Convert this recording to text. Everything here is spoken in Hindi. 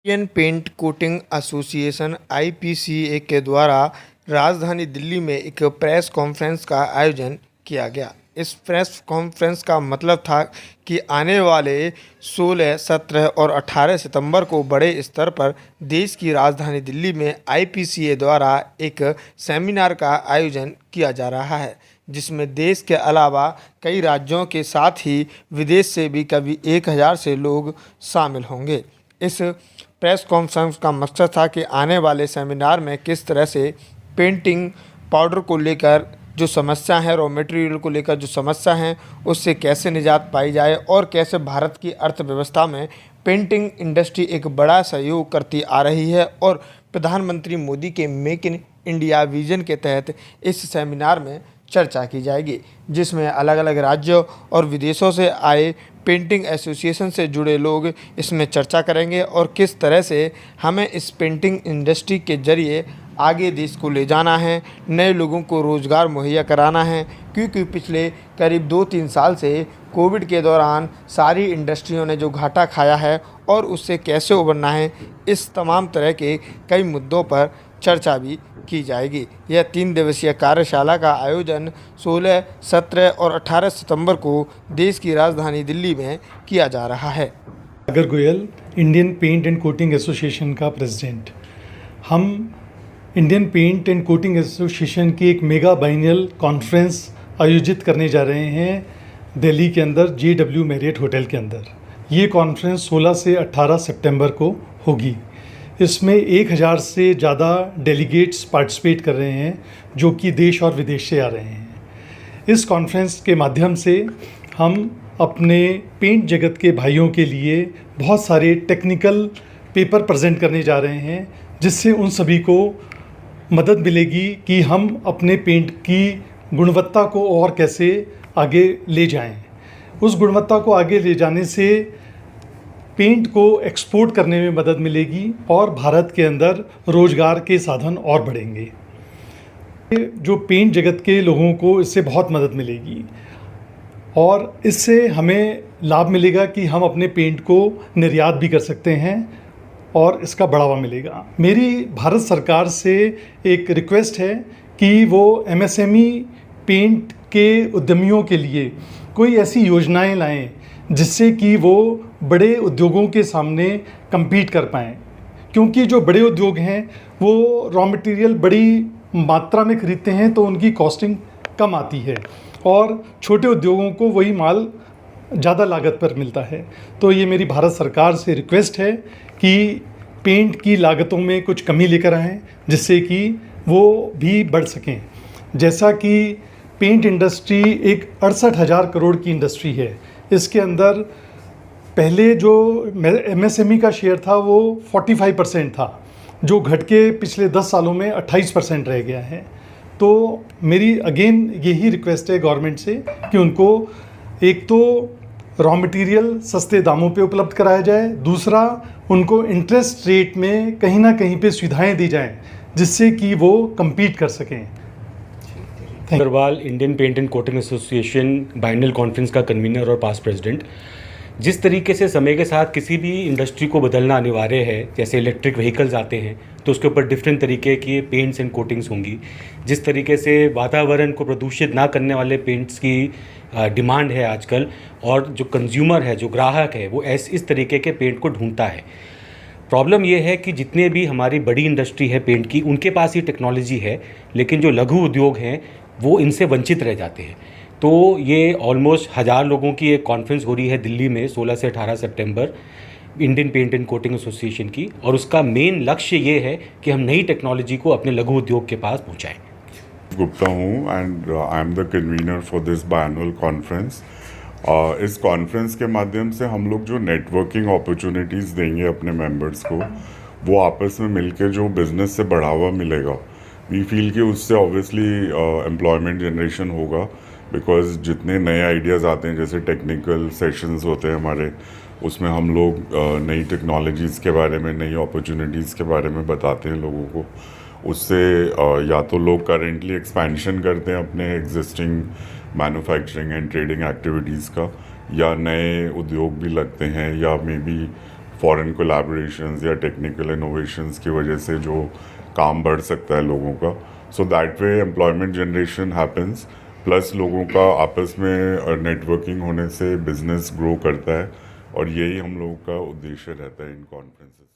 इंडियन पेंट कोटिंग एसोसिएशन (आईपीसीए) के द्वारा राजधानी दिल्ली में एक प्रेस कॉन्फ्रेंस का आयोजन किया गया। इस प्रेस कॉन्फ्रेंस का मतलब था कि आने वाले 16, 17 और 18 सितंबर को बड़े स्तर पर देश की राजधानी दिल्ली में आईपीसीए द्वारा एक सेमिनार का आयोजन किया जा रहा है, जिसमें देश के अलावा कई राज्यों के साथ ही विदेश से भी करीब 1000 से लोग शामिल होंगे। इस प्रेस कॉन्फ्रेंस का मकसद था कि आने वाले सेमिनार में किस तरह से पेंटिंग पाउडर को लेकर जो समस्या है, रॉ मटेरियल को लेकर जो समस्या है, उससे कैसे निजात पाई जाए और कैसे भारत की अर्थव्यवस्था में पेंटिंग इंडस्ट्री एक बड़ा सहयोग करती आ रही है। और प्रधानमंत्री मोदी के मेक इन इंडिया विजन के तहत इस सेमिनार में चर्चा की जाएगी, जिसमें अलग अलग राज्यों और विदेशों से आए पेंटिंग एसोसिएशन से जुड़े लोग इसमें चर्चा करेंगे और किस तरह से हमें इस पेंटिंग इंडस्ट्री के ज़रिए आगे देश को ले जाना है, नए लोगों को रोज़गार मुहैया कराना है। क्योंकि पिछले करीब 2-3 साल से कोविड के दौरान सारी इंडस्ट्रियों ने जो घाटा खाया है और उससे कैसे उबरना है, इस तमाम तरह के कई मुद्दों पर चर्चा भी की जाएगी। यह 3 दिवसीय कार्यशाला का आयोजन 16, 17 और 18 सितंबर को देश की राजधानी दिल्ली में किया जा रहा है। Sagar Goyal, Indian paint and coating association का प्रेसिडेंट। हम Indian paint and coating association की एक मेगा बाइनियल कॉन्फ्रेंस आयोजित करने जा रहे हैं दिल्ली के अंदर JW मैरियट होटल के अंदर। ये कॉन्फ्रेंस 16 से 18 सितंबर को होगी। इसमें 1000 से ज़्यादा डेलीगेट्स पार्टिसिपेट कर रहे हैं, जो कि देश और विदेश से आ रहे हैं। इस कॉन्फ्रेंस के माध्यम से हम अपने पेंट जगत के भाइयों के लिए बहुत सारे टेक्निकल पेपर प्रेजेंट करने जा रहे हैं, जिससे उन सभी को मदद मिलेगी कि हम अपने पेंट की गुणवत्ता को और कैसे आगे ले जाएं। उस गुणवत्ता को आगे ले जाने से पेंट को एक्सपोर्ट करने में मदद मिलेगी और भारत के अंदर रोज़गार के साधन और बढ़ेंगे। जो पेंट जगत के लोगों को इससे बहुत मदद मिलेगी और इससे हमें लाभ मिलेगा कि हम अपने पेंट को निर्यात भी कर सकते हैं और इसका बढ़ावा मिलेगा। मेरी भारत सरकार से एक रिक्वेस्ट है कि वो MSME पेंट के उद्यमियों के लिए कोई ऐसी योजनाएं लाएं जिससे कि वो बड़े उद्योगों के सामने compete कर पाएँ, क्योंकि जो बड़े उद्योग हैं वो रॉ मटेरियल बड़ी मात्रा में खरीदते हैं तो उनकी कॉस्टिंग कम आती है और छोटे उद्योगों को वही माल ज़्यादा लागत पर मिलता है। तो ये मेरी भारत सरकार से रिक्वेस्ट है कि पेंट की लागतों में कुछ कमी लेकर आएँ, जिससे कि वो भी बढ़ सकें। जैसा कि पेंट इंडस्ट्री एक 68,000 करोड़ की इंडस्ट्री है। इसके अंदर पहले जो MSME का शेयर था वो 45% था, जो घट के पिछले 10 सालों में 28% रह गया है। तो मेरी अगेन यही रिक्वेस्ट है गवर्नमेंट से कि उनको एक तो रॉ मटेरियल सस्ते दामों पे उपलब्ध कराया जाए, दूसरा उनको इंटरेस्ट रेट में कहीं ना कहीं पे सुविधाएं दी जाएं, जिससे कि वो compete कर सकें। Agrawal, Indian paint and coating association biennial conference का कन्वीनर और पास्ट प्रेसिडेंट। जिस तरीके से समय के साथ किसी भी इंडस्ट्री को बदलना अनिवार्य है, जैसे इलेक्ट्रिक व्हीकल्स आते हैं तो उसके ऊपर डिफरेंट तरीके की पेंट्स एंड कोटिंग्स होंगी। जिस तरीके से वातावरण को प्रदूषित ना करने वाले पेंट्स की डिमांड है आजकल, और जो कंज्यूमर है, जो ग्राहक है, वो इस तरीके के पेंट को ढूंढता है। प्रॉब्लम ये है कि जितने भी हमारी बड़ी इंडस्ट्री है पेंट की, उनके पास ही टेक्नोलॉजी है, लेकिन जो लघु उद्योग हैं वो इनसे वंचित रह जाते हैं। तो ये ऑलमोस्ट 1000 लोगों की एक कॉन्फ्रेंस हो रही है दिल्ली में 16 से 18 सितंबर, Indian paint and coating association की, और उसका मेन लक्ष्य ये है कि हम नई टेक्नोलॉजी को अपने लघु उद्योग के पास पहुँचाएँ। गुप्ता हूँ and I am the convener for this biannual conference. इस कॉन्फ्रेंस के माध्यम से हम लोग जो नेटवर्किंग अपॉर्चुनिटीज़ देंगे अपने मेंबर्स को, वो आपस में मिलकर जो बिज़नेस से बढ़ावा मिलेगा, वी फील कि उससे ऑब्वियसली एम्प्लॉयमेंट जनरेशन होगा। बिकॉज जितने नए आइडियाज़ आते हैं, जैसे टेक्निकल सेशंस होते हैं हमारे, उसमें हम लोग नई टेक्नोलॉजीज़ के बारे में, नई अपॉर्चुनिटीज़ के बारे में बताते हैं लोगों को। उससे या तो लोग करेंटली एक्सपेंशन करते हैं अपने existing manufacturing and trading activities का, या नए उद्योग भी लगते हैं, या मे बी फॉरेन कोलैबोरेशंस या टेक्निकल इनोवेशंस की वजह से जो काम बढ़ सकता है लोगों का, so that way employment generation happens, plus लोगों का आपस में नेटवर्किंग होने से बिजनेस ग्रो करता है, और यही हम लोगों का उद्देश्य रहता है इन कॉन्फ्रेंसेस।